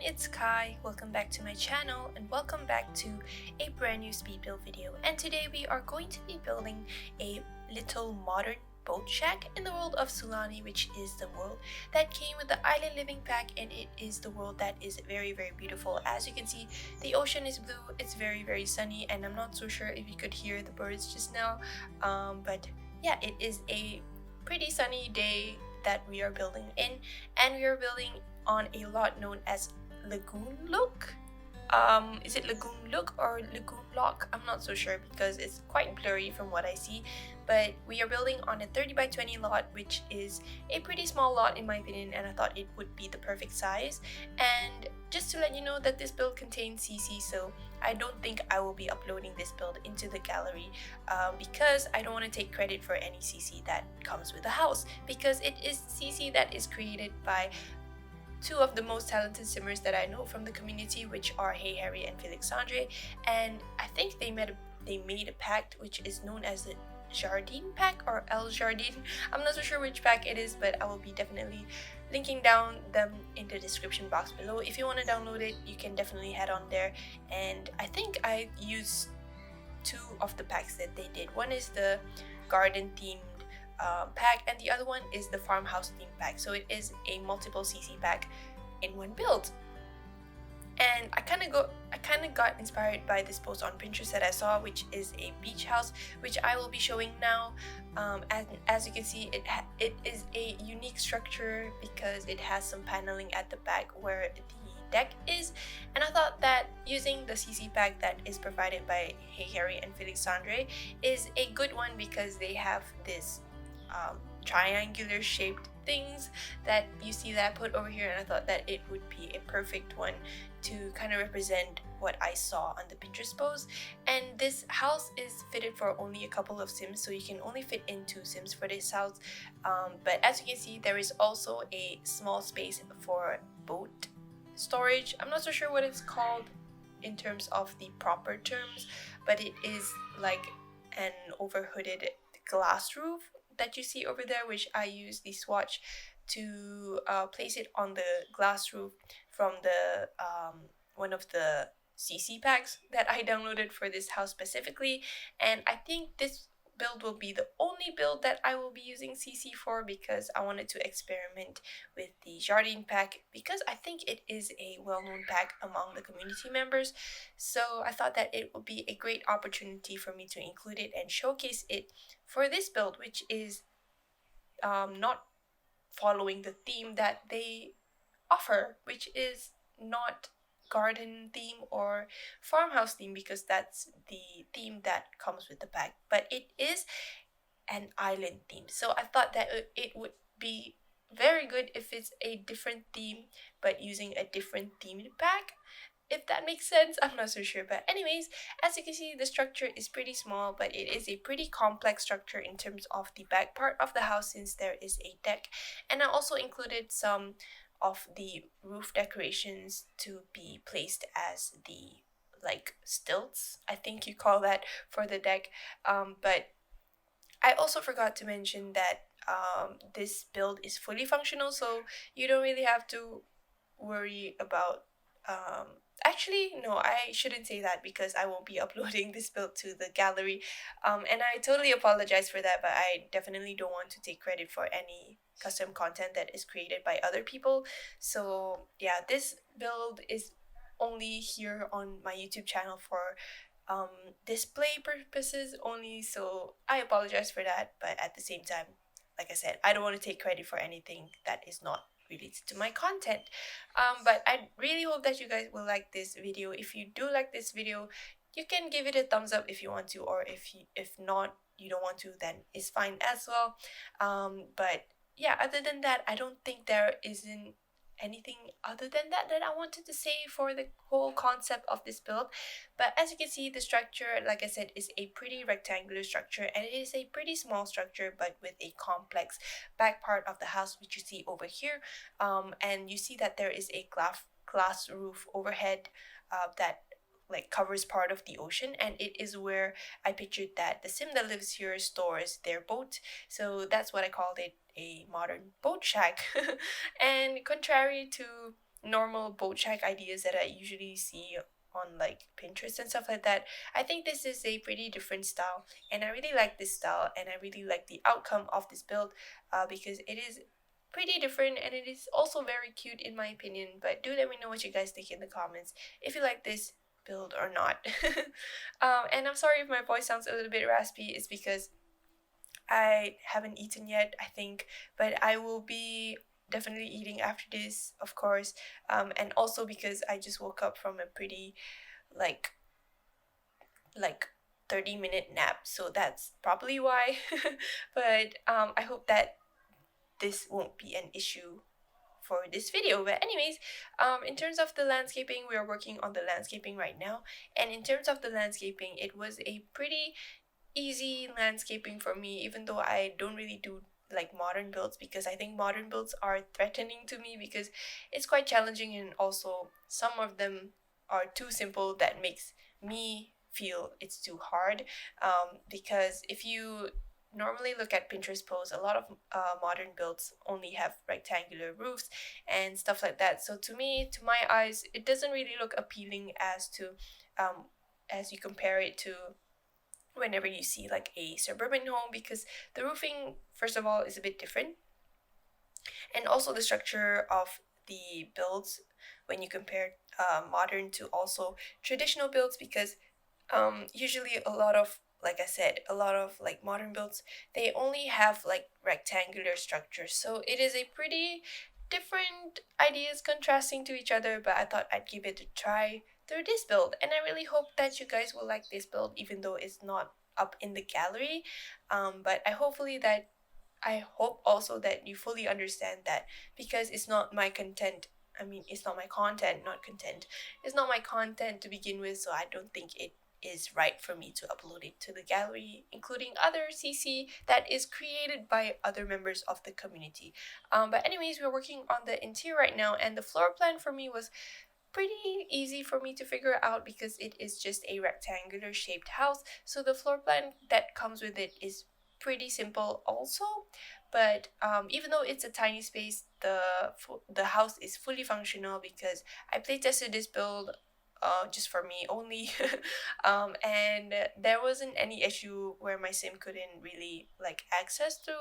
it's Kai. Welcome back to my channel and welcome back to a brand new speed build video. And today we are going to be building a little modern boat shack in the world of Sulani, which is the world that came with the island living pack, and it is the world that is very beautiful. As you can see, the ocean is blue, it's very sunny, and I'm not so sure if you could hear the birds just now, but yeah, it is a pretty sunny day that we are building in, and we are building on a lot known as Lagoon Look. Is it Lagoon Look or Lagoon Lock? I'm not so sure because it's quite blurry from what I see, but we are building on a 30 by 20 lot, which is a pretty small lot in my opinion, and I thought it would be the perfect size. And just to let you know that this build contains CC, so I don't think I will be uploading this build into the gallery because I don't want to take credit for any CC that comes with the house, because it is CC that is created by two of the most talented simmers that I know from the community, which are Hey Harry and Felixandre, and I think they made a pact which is known as the Jardine pack or El Jardine. I'm not so sure which pack it is, but I will be definitely linking down them in the description box below. If you want to download it, you can definitely head on there. And I think I used two of the packs that they did. One is the garden themed pack, and the other one is the farmhouse theme pack, so it is a multiple CC pack in one build. And I kind of got inspired by this post on Pinterest that I saw, which is a beach house, which I will be showing now. And as you can see, it is a unique structure because it has some paneling at the back where the deck is, and I thought that using the CC pack that is provided by Hey Harry and Felixandre is a good one because they have this triangular shaped things that you see that I put over here, and I thought that it would be a perfect one to kind of represent what I saw on the Pinterest post. And this house is fitted for only a couple of sims, so you can only fit in 2 sims for this house, but as you can see, there is also a small space for boat storage. I'm not so sure what it's called in terms of the proper terms, but it is like an overhooded glass roof that you see over there, which I use the swatch to place it on the glass roof from the one of the CC packs that I downloaded for this house specifically. And I think this build will be the only build that I will be using CC for, because I wanted to experiment with the Jardine pack because I think it is a well-known pack among the community members. So I thought that it would be a great opportunity for me to include it and showcase it for this build, which is not following the theme that they offer, which is not garden theme or farmhouse theme, because that's the theme that comes with the pack, but it is an island theme. So I thought that it would be very good if it's a different theme but using a different themed pack, if that makes sense. I'm not so sure, but anyways, as you can see, the structure is pretty small, but it is a pretty complex structure in terms of the back part of the house, since there is a deck. And I also included some of the roof decorations to be placed as the like stilts, I think you call that, for the deck. But I also forgot to mention that this build is fully functional, so you don't really have to worry about actually no, I shouldn't say that because I won't be uploading this build to the gallery, and I totally apologize for that, but I definitely don't want to take credit for any custom content that is created by other people. So yeah, this build is only here on my YouTube channel for display purposes only, so I apologize for that. But at the same time, like I said, I don't want to take credit for anything that is not related to my content. But I really hope that you guys will like this video. If you do like this video, you can give it a thumbs up if you want to, or if not, you don't want to, then it's fine as well. But yeah, other than that, I don't think there isn't anything other than that that I wanted to say for the whole concept of this build. But as you can see, the structure, like I said, is a pretty rectangular structure, and it is a pretty small structure but with a complex back part of the house, which you see over here. And you see that there is a glass roof overhead that like covers part of the ocean, and it is where I pictured that the sim that lives here stores their boat, so that's what I called it, a modern boat shack. And contrary to normal boat shack ideas that I usually see on like Pinterest and stuff like that. I think this is a pretty different style, and I really like this style, and I really like the outcome of this build, because it is pretty different and it is also very cute in my opinion. But do let me know what you guys think in the comments if you like this build or not. And I'm sorry if my voice sounds a little bit raspy. It's because I haven't eaten yet, I think, but I will be definitely eating after this, of course. And also because I just woke up from a pretty like like 30-minute nap, so that's probably why. But I hope that this won't be an issue for this video. But anyways, in terms of the landscaping, we are working on the landscaping right now, and in terms of the landscaping, it was a pretty easy landscaping for me, even though I don't really do like modern builds, because I think modern builds are threatening to me because it's quite challenging, and also some of them are too simple that makes me feel it's too hard. Because if you normally look at Pinterest posts, a lot of modern builds only have rectangular roofs and stuff like that. So to me, to my eyes, it doesn't really look appealing as you compare it to whenever you see like a suburban home, because the roofing, first of all, is a bit different, and also the structure of the builds when you compare modern to also traditional builds, because usually a lot of, like I said, a lot of like modern builds, they only have like rectangular structures, so it is a pretty different ideas contrasting to each other. But I thought I'd give it a try through this build, and I really hope that you guys will like this build, even though it's not up in the gallery. But I hope also that you fully understand that, because it's not my content. I mean, it's not my content, not content. It's not my content to begin with, so I don't think it is right for me to upload it to the gallery, including other CC that is created by other members of the community. But anyways, we're working on the interior right now, and the floor plan for me was pretty easy for me to figure out because it is just a rectangular shaped house. So the floor plan that comes with it is pretty simple also. But even though it's a tiny space, the house is fully functional because I play tested this build just for me only. And there wasn't any issue where my sim couldn't really like access to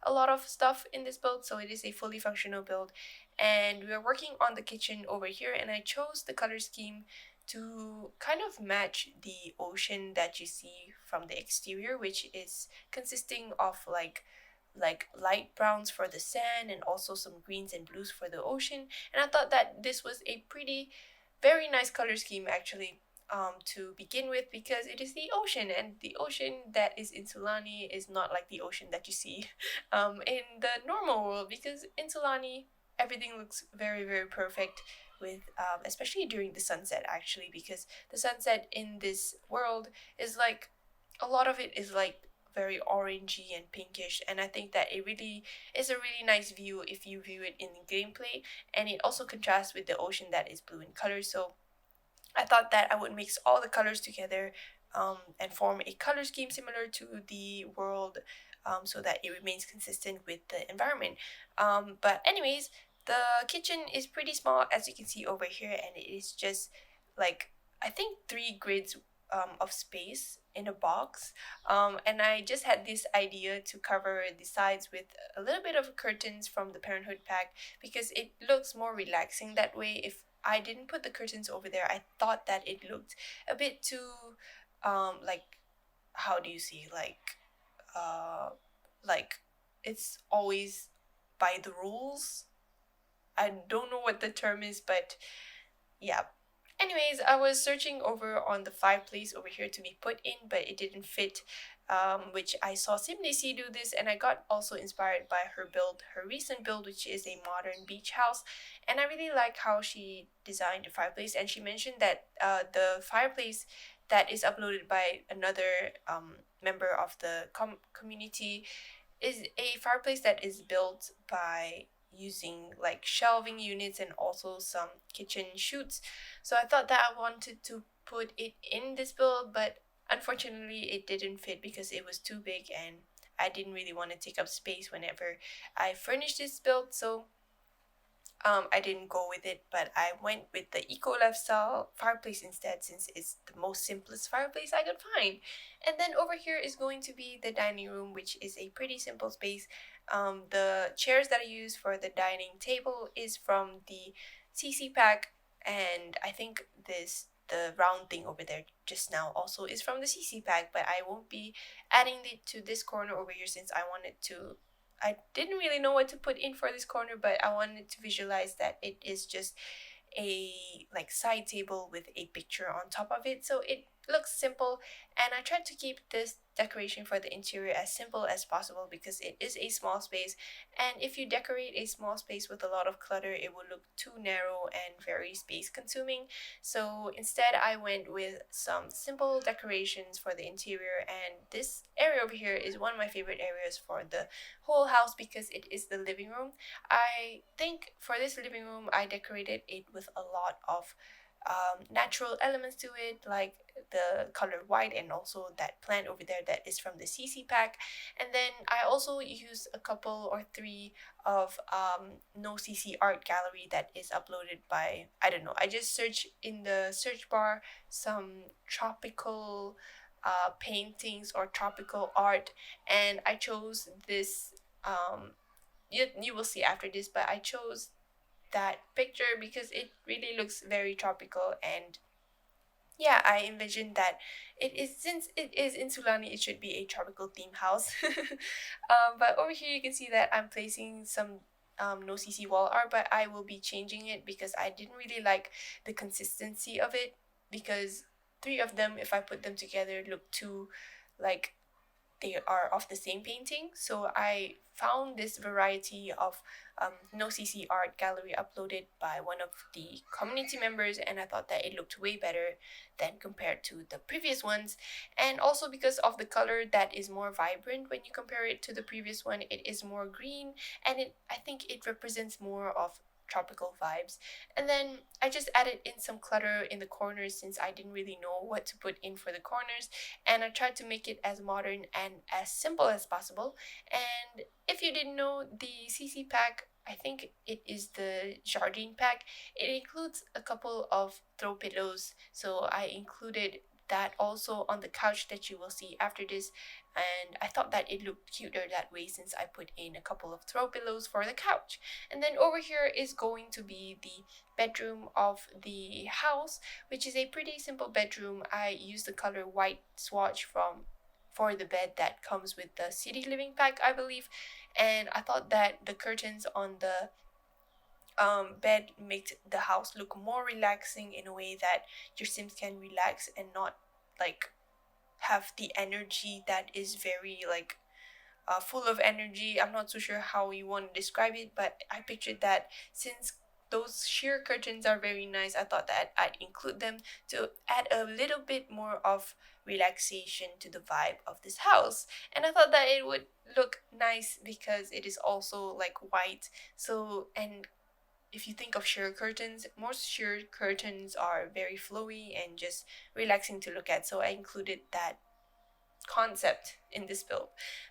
a lot of stuff in this build, so it is a fully functional build. And we are working on the kitchen over here, and I chose the color scheme to kind of match the ocean that you see from the exterior, which is consisting of like light browns for the sand and also some greens and blues for the ocean. And I thought that this was a pretty very nice color scheme actually, to begin with, because it is the ocean, and the ocean that is in Sulani is not like the ocean that you see in the normal world, because in Sulani everything looks very very perfect with especially during the sunset actually, because the sunset in this world is like a lot of it is like very orangey and pinkish, and I think that it really is a really nice view if you view it in gameplay, and it also contrasts with the ocean that is blue in color. So I thought that I would mix all the colors together, and form a color scheme similar to the world, so that it remains consistent with the environment. But anyways, the kitchen is pretty small as you can see over here, and it is just like I think 3 grids of space in a box. And I just had this idea to cover the sides with a little bit of curtains from the Parenthood pack, because it looks more relaxing that way. If I didn't put the curtains over there, I thought that it looked a bit too like, how do you see, uh like it's always by the rules. I don't know what the term is, but yeah. Anyways, I was searching over on the fireplace over here to be put in, but it didn't fit, which I saw SimDC do this, and I got also inspired by her build, her recent build, which is a modern beach house. And I really like how she designed the fireplace, and she mentioned that the fireplace that is uploaded by another member of the community is a fireplace that is built by using like shelving units and also some kitchen chutes. So I thought that I wanted to put it in this build, but unfortunately it didn't fit because it was too big, and I didn't really want to take up space whenever I furnished this build. So I didn't go with it, but I went with the eco lifestyle fireplace instead, since it's the most simplest fireplace I could find. And then over here is going to be the dining room, which is a pretty simple space. The chairs that I use for the dining table is from the CC pack, and I think the round thing over there just now also is from the CC pack, but I won't be adding it to this corner over here since I didn't really know what to put in for this corner, but I wanted to visualize that it is just a like side table with a picture on top of it, so it looks simple. And I tried to keep this decoration for the interior as simple as possible because it is a small space, and if you decorate a small space with a lot of clutter, it will look too narrow and very space consuming. So instead I went with some simple decorations for the interior, and this area over here is one of my favorite areas for the whole house because it is the living room. I think for this living room, I decorated it with a lot of natural elements to it, like the color white and also that plant over there that is from the CC pack. And then I also used a couple or three of no CC art gallery that is uploaded by, I don't know, I just searched in the search bar some tropical paintings or tropical art, and I chose this. You will see after this, but I chose that picture because it really looks very tropical. And yeah, I envisioned that since it is in Sulani, it should be a tropical theme house. But over here you can see that I'm placing some no CC wall art, but I will be changing it because I didn't really like the consistency of it, because three of them, if I put them together, look too like they are of the same painting. So I found this variety of no CC art gallery uploaded by one of the community members, and I thought that it looked way better than compared to the previous ones. And also because of the color that is more vibrant when you compare it to the previous one, it is more green, and I think it represents more of tropical vibes. And then I just added in some clutter in the corners since I didn't really know what to put in for the corners, and I tried to make it as modern and as simple as possible. And if you didn't know, the CC pack, I think it is the Jardine pack, it includes a couple of throw pillows, so I included that also on the couch that you will see after this. And I thought that it looked cuter that way since I put in a couple of throw pillows for the couch. And then over here is going to be the bedroom of the house, which is a pretty simple bedroom. I used the color white swatch for the bed that comes with the city living pack, I believe. And I thought that the curtains on the bed makes the house look more relaxing in a way that your Sims can relax and not like have the energy that is very like full of energy. I'm not so sure how you want to describe it, but I pictured that since those sheer curtains are very nice, I thought that I'd include them to add a little bit more of relaxation to the vibe of this house. And I thought that it would look nice because it is also like white. So, and if you think of sheer curtains, most sheer curtains are very flowy and just relaxing to look at. So I included that concept in this build.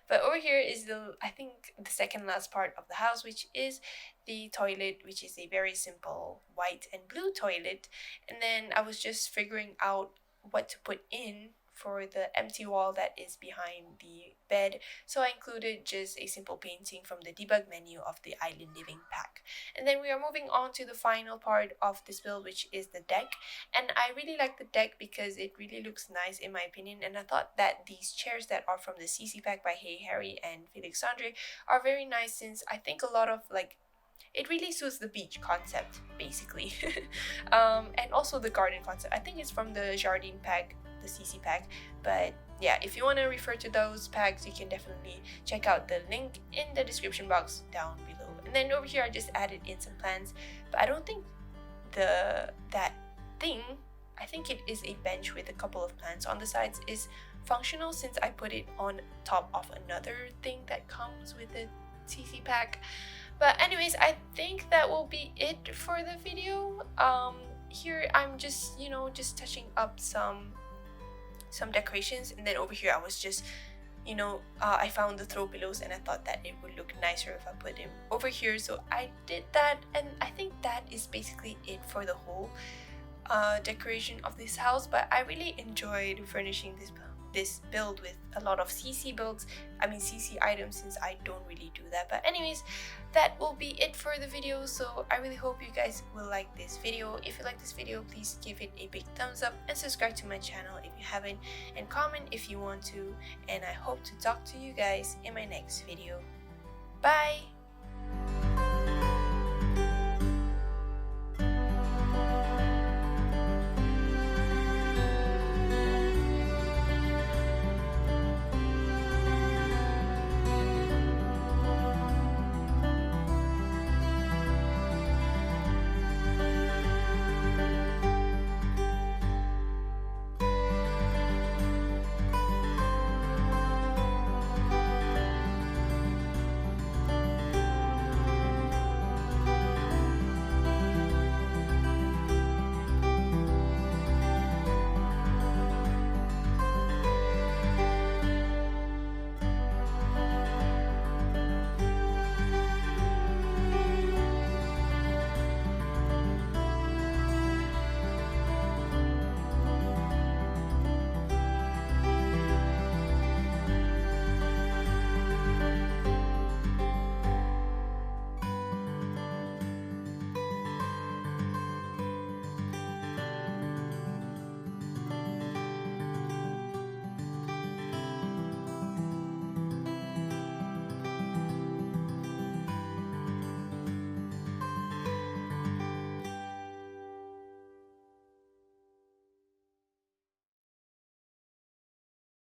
But over here is I think the second last part of the house, which is the toilet, which is a very simple white and blue toilet. And then I was just figuring out what to put in for the empty wall that is behind the bed, so I included just a simple painting from the debug menu of the Island Living pack. And then we are moving on to the final part of this build, which is the deck. And I really like the deck because it really looks nice in my opinion, and I thought that these chairs that are from the CC pack by Hey Harry and Felix Andre are very nice, since I think a lot of like it really suits the beach concept basically. And also the garden concept, I think it's from the Jardine pack, the CC pack. But yeah, if you want to refer to those packs, you can definitely check out the link in the description box down below. And then over here I just added in some plants, but I don't think that thing, I think it is a bench with a couple of plants on the sides, is functional since I put it on top of another thing that comes with the CC pack. But anyways, I think that will be it for the video. Here I'm just, just touching up some decorations, and then over here I was just I found the throw pillows and I thought that it would look nicer if I put them over here, so I did that. And I think that is basically it for the whole decoration of this house. But I really enjoyed furnishing this build with a lot of CC items, since I don't really do that. But anyways, that will be it for the video. So I really hope you guys will like this video. If you like this video, please give it a big thumbs up and subscribe to my channel if you haven't, and comment if you want to. And I hope to talk to you guys in my next video. Bye!